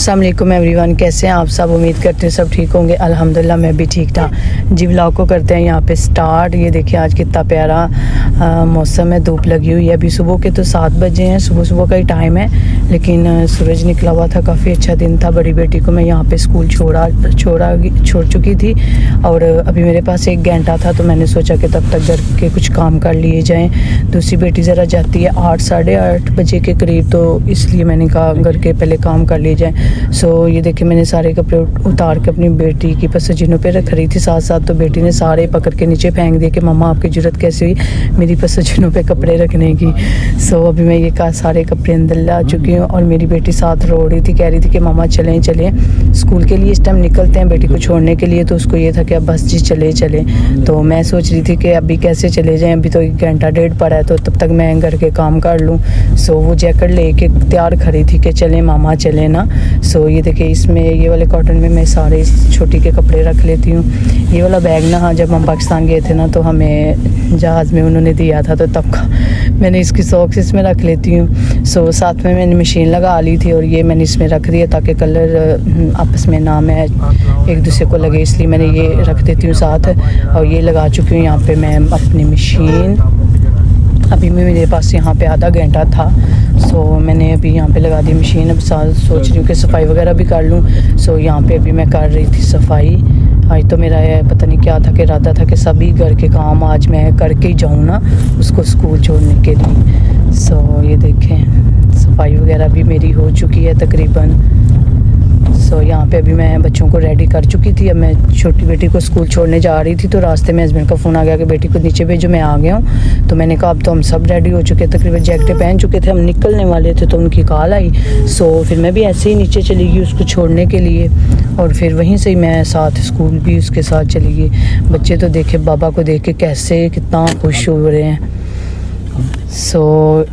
अस्सलाम वालेकुम एवरीवन, कैसे हैं आप सब। उम्मीद करते हैं सब ठीक होंगे। अल्हम्दुलिल्लाह मैं भी ठीक था जी। व्लॉग को करते हैं यहाँ पे स्टार्ट। ये देखिए आज कितना प्यारा मौसम है, धूप लगी हुई है। अभी सुबह के तो 7 बजे हैं, सुबह का ही टाइम है, लेकिन सूरज निकला हुआ था। काफ़ी अच्छा दिन था। बड़ी बेटी को मैं यहाँ पे स्कूल छोड़ चुकी थी और अभी मेरे पास 1 घंटा था, तो मैंने सोचा कि तब तक घर के कुछ काम कर लिए जाएँ। दूसरी बेटी ज़रा जाती है 8 साढ़े 8 बजे के करीब, तो इसलिए मैंने कहा घर के पहले काम कर लिए जाएँ। सो ये देखिए मैंने सारे कपड़े उतार के अपनी बेटी की पसजीनों पे रख रही थी साथ साथ, तो बेटी ने सारे पकड़ के नीचे फेंक दिए कि मम्मा आपकी ज़रूरत कैसे हुई मेरी पसजीनों पे कपड़े रखने की। सो अभी मैं ये सारे कपड़े अंदर ला चुकी हूँ और मेरी बेटी साथ रो रही थी, कह रही थी कि मम्मा चलें स्कूल के लिए इस टाइम निकलते हैं बेटी को छोड़ने के लिए। तो उसको ये था कि अब बस जी चले। तो मैं सोच रही थी कि अभी कैसे चले जाएँ, अभी तो 1 घंटा डेढ़ पड़ा है, तो तब तक मैं घर के काम कर लूँ। सो वो जैकेट लेके तैयार खड़ी थी कि चलें मामा चलें ना। सो ये देखिए इसमें ये वाले कॉटन में मैं सारे छोटी के कपड़े रख लेती हूँ। ये वाला बैग ना, हाँ जब हम पाकिस्तान गए थे ना तो हमें जहाज़ में उन्होंने दिया था, तो तब का मैंने इसकी सॉक्स इसमें रख लेती हूँ। सो साथ में मैंने मशीन लगा ली थी और ये मैंने इसमें रख दिया ताकि कलर आपस में ना मैं एक दूसरे को लगे, इसलिए मैंने ये रख देती हूँ साथ। और ये लगा चुकी हूँ यहाँ पे मैं अपनी मशीन। अभी मेरे पास यहाँ पे आधा घंटा था, सो मैंने अभी यहाँ पे लगा दी मशीन। अब सोच रही हूँ कि सफाई वगैरह भी कर लूँ। सो यहाँ पे अभी मैं कर रही थी सफाई। आज तो मेरा पता नहीं क्या था कि इरादा था कि सभी घर के काम आज मैं करके ही जाऊँ ना उसको स्कूल छोड़ने के लिए। सो ये देखें सफाई वगैरह भी मेरी हो चुकी है तकरीबन। सो यहाँ पे अभी मैं बच्चों को रेडी कर चुकी थी। अब मैं छोटी बेटी को स्कूल छोड़ने जा रही थी, तो रास्ते में हस्बैंड का फ़ोन आ गया कि बेटी को नीचे भेजो, मैं आ गया हूँ। तो मैंने कहा अब तो हम सब रेडी हो चुके, तकरीबन जैकेटें पहन चुके थे, हम निकलने वाले थे, तो उनकी कॉल आई। सो फिर मैं भी ऐसे ही नीचे चली गई उसको छोड़ने के लिए और फिर वहीं से ही मैं साथ स्कूल भी उसके साथ चली गई। बच्चे तो देखे बाबा को देख के कैसे कितना खुश हो रहे हैं। सो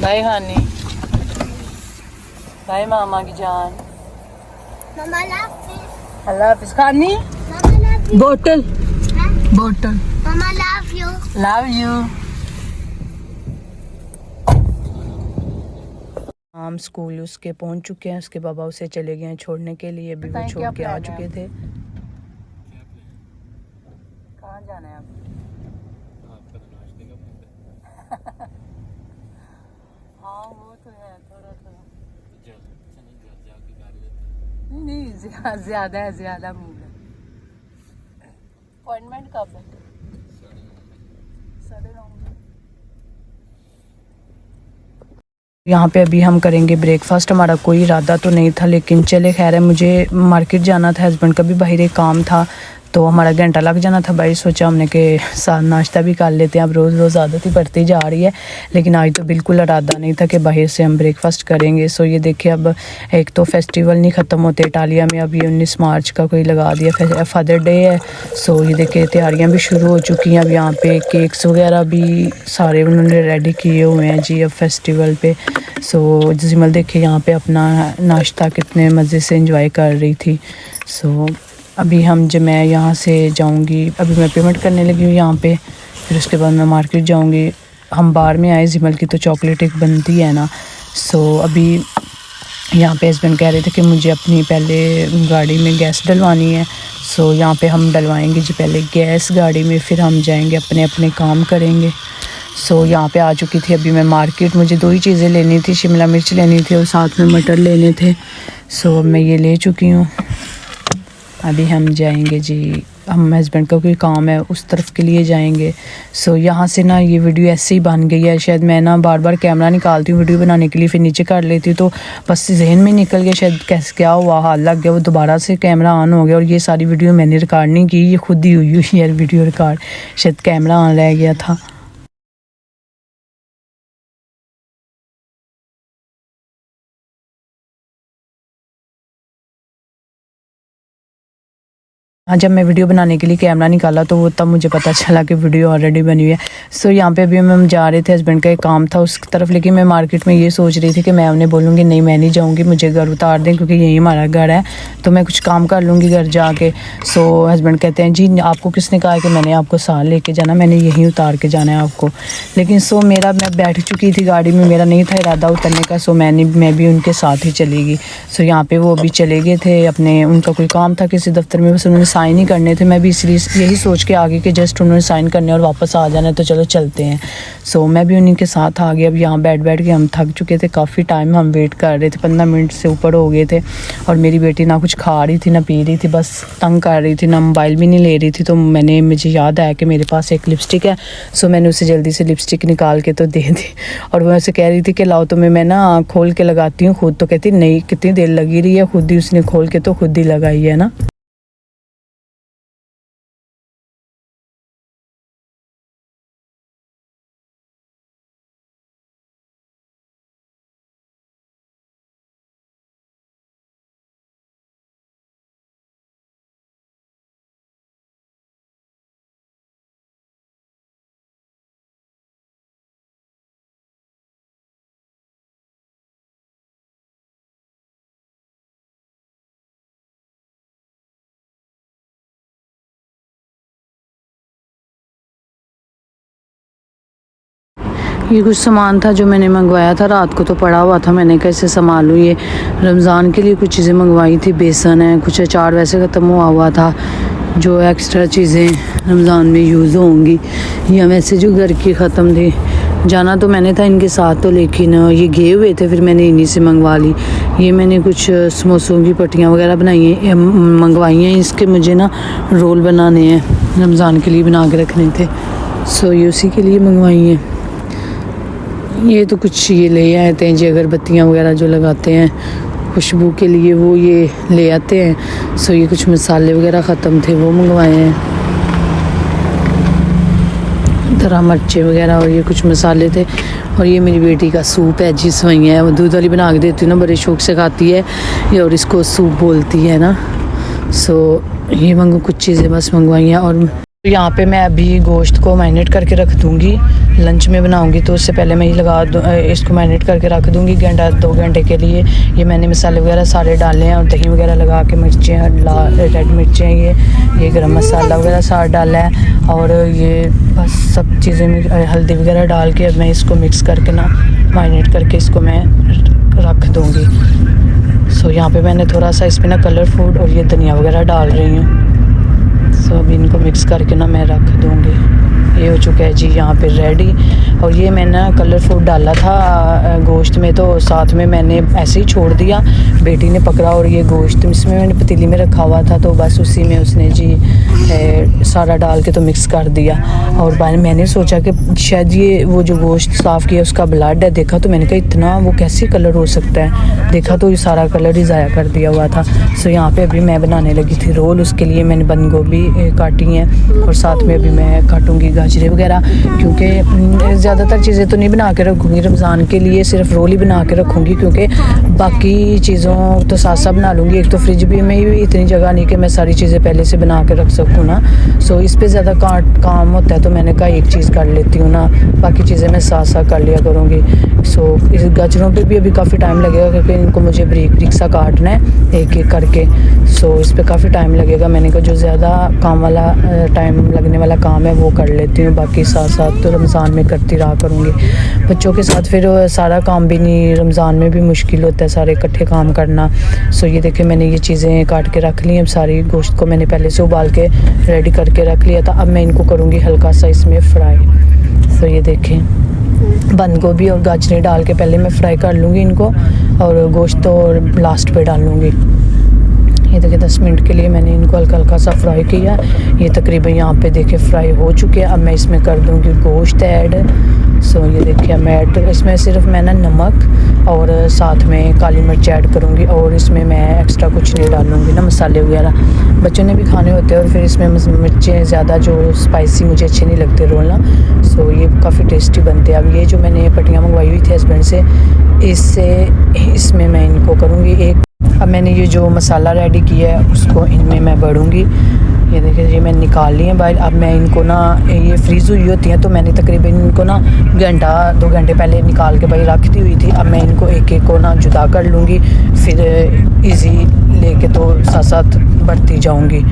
बाय हानी, बाय मामा की जान। Mama love you. अल्लाह हाफिज। खानी Mama love you. बोतल Huh? बोतल Mama love you. Love you. हम स्कूल उसके पहुंच चुके हैं, उसके बाबा उसे चले गए हैं छोड़ने के लिए। अभी वो छोड़ के आ चुके थे। कहाँ जाना है आपका तो नाश्ते का हाँ वो तो है थोड़ा नहीं ज्यादा है, ज्यादा मूड है। अपॉइंटमेंट कब है? 9:30। यहाँ पे अभी हम करेंगे ब्रेकफास्ट। हमारा कोई इरादा तो नहीं था, लेकिन चले खैर है। मुझे मार्केट जाना था, हस्बैंड का भी बाहर एक काम था, तो हमारा घंटा लग जाना था भाई। सोचा हमने कि साथ नाश्ता भी कर लेते हैं। अब रोज़ आदत ही बढ़ती जा रही है, लेकिन आज तो बिल्कुल इरादा नहीं था कि बाहर से हम ब्रेकफास्ट करेंगे। सो ये देखिए अब एक तो फेस्टिवल नहीं ख़त्म होते इटालिया में, अभी 19 मार्च का कोई लगा दिया फादर डे है। सो ये देखिए तैयारियाँ भी शुरू हो चुकी हैं। अब यहाँ पे केक्स वगैरह भी सारे उन्होंने रेडी किए हुए हैं जी अब फेस्टिवल पे। सो जिमल देखिए यहाँ पे अपना नाश्ता कितने मज़े से एंजॉय कर रही थी। सो अभी जब मैं यहाँ से जाऊँगी, अभी मैं पेमेंट करने लगी हूँ यहाँ पे, फिर उसके बाद मैं मार्केट जाऊँगी। हम बाहर में आए, जिमल की तो चॉकलेट एक बनती है ना। सो अभी यहाँ पे हस्बैंड कह रहे थे कि मुझे अपनी पहले गाड़ी में गैस डलवानी है। सो यहाँ पे हम डलवाएंगे जी पहले गैस गाड़ी में, फिर हम जाएंगे अपने अपने काम करेंगे। सो यहाँ पे आ चुकी थी अभी मैं मार्केट। मुझे 2 ही चीज़ें लेनी थी, शिमला मिर्च लेनी थी और साथ में मटर लेने थे। सो मैं ये ले चुकी हूँ। अभी हम जाएंगे जी, हम हस्बैंड का कोई काम है उस तरफ के लिए जाएंगे। सो यहाँ से ना ये वीडियो ऐसे ही बन गई है। शायद मैं ना बार बार कैमरा निकालती हूँ वीडियो बनाने के लिए, फिर नीचे कर लेती हूँ, तो बस जहन में निकल गया शायद कैसे क्या हुआ, हाथ लग गया, वो दोबारा से कैमरा ऑन हो गया। और ये सारी वीडियो मैंने रिकॉर्ड नहीं की, ये खुद ही हुई यार वीडियो रिकॉर्ड, शायद कैमरा ऑन रह गया था। हाँ, जब मैं वीडियो बनाने के लिए कैमरा निकाला तो वो तब मुझे पता चला कि वीडियो ऑलरेडी बनी हुई है। सो यहाँ पे अभी हम जा रहे थे, हस्बैंड का एक काम था उस तरफ, लेकिन मैं मार्केट में ये सोच रही थी कि मैं उन्हें बोलूँगी नहीं मैं नहीं जाऊँगी, मुझे घर उतार दें क्योंकि यही हमारा घर है, तो मैं कुछ काम कर लूँगी घर जाके। सो हस्बैंड कहते हैं जी आपको किसने कहा कि मैंने आपको साथ लेके जाना, मैंने यहीं उतार के जाना है आपको। लेकिन मैं बैठ चुकी थी गाड़ी में, मेरा नहीं था इरादा उतरने का। सो मैं भी उनके साथ ही चली गई। सो यहाँ पे वो अभी चले गए थे अपने, उनका कोई काम था किसी दफ्तर में, बस उन्होंने साइन ही करने थे। मैं भी इसलिए यही सोच के आ गई कि जस्ट उन्होंने साइन करने और वापस आ जाना है, तो चलो चलते हैं। सो मैं भी उन्हीं के साथ आ गई। अब यहाँ बैठ के हम थक चुके थे, काफ़ी टाइम हम वेट कर रहे थे, 15 मिनट से ऊपर हो गए थे। और मेरी बेटी ना कुछ खा रही थी ना पी रही थी, बस तंग कर रही थी, ना मोबाइल भी नहीं ले रही थी। तो मुझे याद आया कि मेरे पास एक लिपस्टिक है। सो मैंने उसे जल्दी से लिपस्टिक निकाल के तो दे दी, और वो ऐसे कह रही थी कि लाओ तुम्हें मैं ना खोल के लगाती हूँ खुद। तो कहती नहीं कितनी देर लगी रही है, खुद ही उसने खोल के तो खुद ही लगाई है ना। ये कुछ सामान था जो मैंने मंगवाया था, रात को तो पड़ा हुआ था, मैंने कैसे संभालूँ। ये रमज़ान के लिए कुछ चीज़ें मंगवाई थी, बेसन है, कुछ अचार वैसे ख़त्म हुआ था, जो एक्स्ट्रा चीज़ें रमज़ान में यूज़ होंगी, या वैसे जो घर की ख़त्म थी। जाना तो मैंने था इनके साथ तो, लेकिन ये गए हुए थे, फिर मैंने इन्हीं से मंगवा ली। ये मैंने कुछ समोसों की पट्टियाँ वगैरह बनाई हैं, मंगवाई हैं। इसके मुझे ना रोल बनाने हैं, रमज़ान के लिए बना के रखने थे। सो ये उसी के लिए मंगवाई हैं। ये तो कुछ ये ले आए थे जी, अगरबत्तियाँ वगैरह जो लगाते हैं खुशबू के लिए, वो ये ले आते हैं। सो ये कुछ मसाले वगैरह ख़त्म थे, वो मंगवाए हैं, तरह मिर्चें वगैरह, और ये कुछ मसाले थे। और ये मेरी बेटी का सूप है जी, सवैयाँ है, वो दूध वाली बना के देती हूँ ना, बड़े शौक से खाती है ये, और इसको सूप बोलती है ना। सो ये कुछ चीज़ें बस मंगवाई हैं। और यहाँ पे मैं अभी गोश्त को मैरिनेट करके रख दूँगी, लंच में बनाऊँगी, तो उससे पहले मैं इसको मैरिनेट करके रख दूँगी 2 घंटे के लिए। ये मैंने मसाले वगैरह सारे डाले हैं, और दही वगैरह लगा के, मिर्चें रेड मिर्चें, ये गरम मसाला वगैरह सारा डाला है, और ये बस सब चीज़ें हल्दी वगैरह डाल के अब मैं इसको मिक्स करके ना मैरिनेट करके इसको मैं रख दूँगी। सो यहाँ पे मैंने थोड़ा सा इसमें ना कलर फूड और ये धनिया वगैरह डाल रही हूँ। सो अभी इनको मिक्स करके ना मैं रख दूँगी। ये हो चुका है जी यहाँ पे रेडी। और ये मैंने कलर फूड डाला था गोश्त में, तो साथ में मैंने ऐसे ही छोड़ दिया, बेटी ने पकड़ा, और ये गोश्त इसमें मैंने पतीली में रखा हुआ था, तो बस उसी में उसने जी सारा डाल के तो मिक्स कर दिया। और मैंने सोचा कि शायद ये वो जो गोश्त साफ़ किया उसका ब्लड है, देखा तो मैंने कहा इतना वो कैसे कलर हो सकता है, देखा तो ये सारा कलर ही ज़ाया कर दिया हुआ था। सो यहाँ पे अभी मैं बनाने लगी थी रोल, उसके लिए मैंने बंद गोभी काटी हैं, और साथ में अभी मैं काटूँगी गाजरे वगैरह, क्योंकि ज़्यादातर चीज़ें तो नहीं बना के रखूँगी रमज़ान के लिए, सिर्फ रोल ही बना के रखूँगी, क्योंकि बाकी चीज़ों तो साथ साथ बना लूँगी। एक तो फ्रिज भी में इतनी जगह नहीं कि मैं सारी चीज़ें पहले से बना के रख सकूँ ना। सो इस पे ज़्यादा काम होता है, तो मैंने कहा एक चीज़ कर लेती हूँ ना, बाकी चीज़ें मैं साथ साथ कर लिया करूँगी। सो इस गाजरों पे भी अभी काफ़ी टाइम लगेगा, क्योंकि इनको मुझे बारीक सा काटना है एक एक करके। सो इस पर काफ़ी टाइम लगेगा। मैंने कहा जो ज़्यादा काम वाला टाइम लगने वाला काम है वो कर लेती हूँ, बाकी साथ साथ तो रमज़ान में करती रहा करूँगी। बच्चों के साथ फिर सारा काम भी नहीं, रमज़ान में भी मुश्किल होता है सारे इकट्ठे काम करना। सो ये देखिए मैंने ये चीज़ें काट के रख ली। अब सारी गोश्त को मैंने पहले से उबाल के रेडी करके रख लिया था। अब मैं इनको करूँगी हल्का सा इसमें फ्राई। सो ये देखें बंद गोभी और गाजरें डाल के पहले मैं फ्राई कर लूँगी इनको, और गोश्त तो लास्ट पे डाल लूँगी। ये देखिए 10 मिनट के लिए मैंने इनको हल्का हल्का सा फ्राई किया। ये तकरीबन यहाँ पे देखिए फ्राई हो चुके हैं। अब मैं इसमें कर दूँगी गोश्त ऐड। सो ये देखिए मैं ऐड इसमें सिर्फ मैं ना नमक और साथ में काली मिर्च ऐड करूँगी, और इसमें मैं एक्स्ट्रा कुछ नहीं डालूँगी ना मसाले वगैरह, बच्चों ने भी खाने होते हैं। और फिर इसमें मिर्चें ज़्यादा जो स्पाइसी मुझे अच्छे नहीं लगते रोल ना। सो ये काफ़ी टेस्टी बनते हैं। अब ये जो मैंने पट्टियाँ मंगवाई हुई थी हस्बैंड से, इसमें मैं इनको करूँगी एक। अब मैंने ये जो मसाला रेडी किया है उसको इनमें मैं भरूँगी। ये देखिए जी मैंने निकाल ली है बाहर। अब मैं इनको ना, ये फ्रीज़ हुई होती हैं तो मैंने तकरीबन इनको ना घंटा 2 घंटे पहले निकाल के भाई रख दी हुई थी। अब मैं इनको एक एक को ना जुदा कर लूँगी, फिर इजी लेके तो साथ साथ बढ़ती जाऊँगी।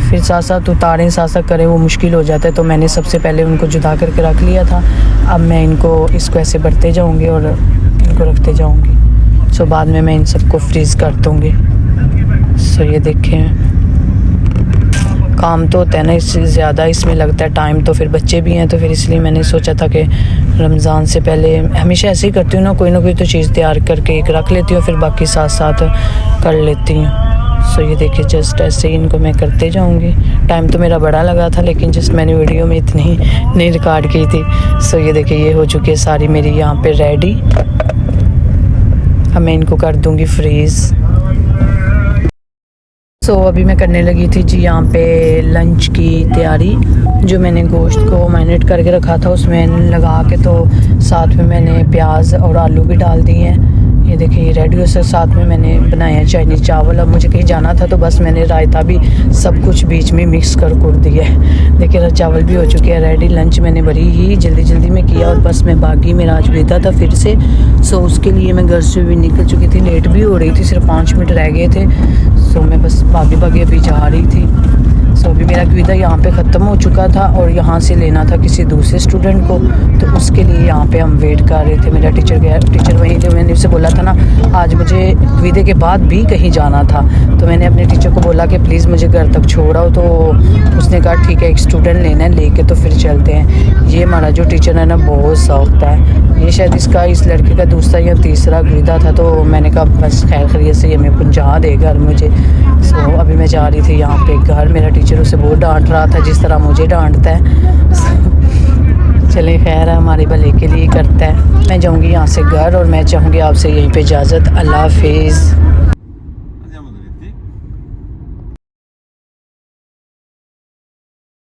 फिर साथ साथ उतारें साथ साथ करें वो मुश्किल हो जाता है, तो मैंने सबसे पहले उनको जुदा करके रख लिया था। अब मैं इसको ऐसे बढ़ते जाऊँगी और इनको रखते जाऊँगी। सो बाद में मैं इन सबको फ्रीज़ कर दूँगी। सो ये देखें, काम तो होता है ना, इससे ज़्यादा इसमें लगता है टाइम, तो फिर बच्चे भी हैं तो फिर इसलिए मैंने सोचा था कि रमज़ान से पहले हमेशा ऐसे ही करती हूँ ना, कोई ना कोई तो चीज़ तैयार करके एक रख लेती हूँ, फिर बाकी साथ साथ कर लेती हूँ। सो ये देखिए जस्ट ऐसे ही इनको मैं करते जाऊँगी। टाइम तो मेरा बड़ा लगा था लेकिन जस्ट मैंने वीडियो में इतनी नहीं रिकॉर्ड की थी। सो ये देखिए ये हो चुकी है सारी मेरी यहाँ पे रेडी। अब मैं इनको कर दूँगी फ्रीज़। सो अभी मैं करने लगी थी जी यहाँ पे लंच की तैयारी। जो मैंने गोश्त को मैरिनेट करके रखा था उसमें लगा के, तो साथ में मैंने प्याज और आलू भी डाल दिए हैं। ये देखिए ये रेडी हो, साथ में मैंने बनाया चाइनीज़ चावल। अब मुझे कहीं जाना था तो बस मैंने रायता भी सब कुछ बीच में मिक्स कर दिया है। देखिए चावल भी हो चुके हैं रेडी। लंच मैंने बड़ी ही जल्दी में किया और बस मैं भागी, मेरा आज विदा था फिर से। सो उसके लिए मैं घर से भी निकल चुकी थी, लेट भी हो रही थी, सिर्फ 5 मिनट रह गए थे। सो मैं बस भागी अभी जा रही थी। सो अभी मेरा विदा यहाँ पे ख़त्म हो चुका था और यहाँ से लेना था किसी दूसरे स्टूडेंट को, तो उसके लिए यहाँ पे हम वेट कर रहे थे। मेरा टीचर वहीं थे। मैंने उससे बोला था ना आज मुझे विदे के बाद भी कहीं जाना था, तो मैंने अपने टीचर को बोला कि प्लीज़ मुझे घर तक छोड़ाओ, तो उसने कहा ठीक है एक स्टूडेंट लेना है, लेके तो फिर चलते हैं। ये हमारा जो टीचर है ना बहुत सख्त है। ये शायद इस लड़के का दूसरा या तीसरा विदा था, तो मैंने कहा बस खैर खैरियत से ये मैं पहुँचा दे घर मुझे। सो अभी मैं जा रही थी यहाँ पे घर। मेरा टीचर उसे बहुत डांट रहा था जिस तरह मुझे डांटता है। चलिए खैर है, हमारे भले के लिए करता है। मैं जाऊँगी यहाँ से घर और मैं चाहूँगी आपसे यहीं पे इजाज़त। अल्लाह हाफिज़।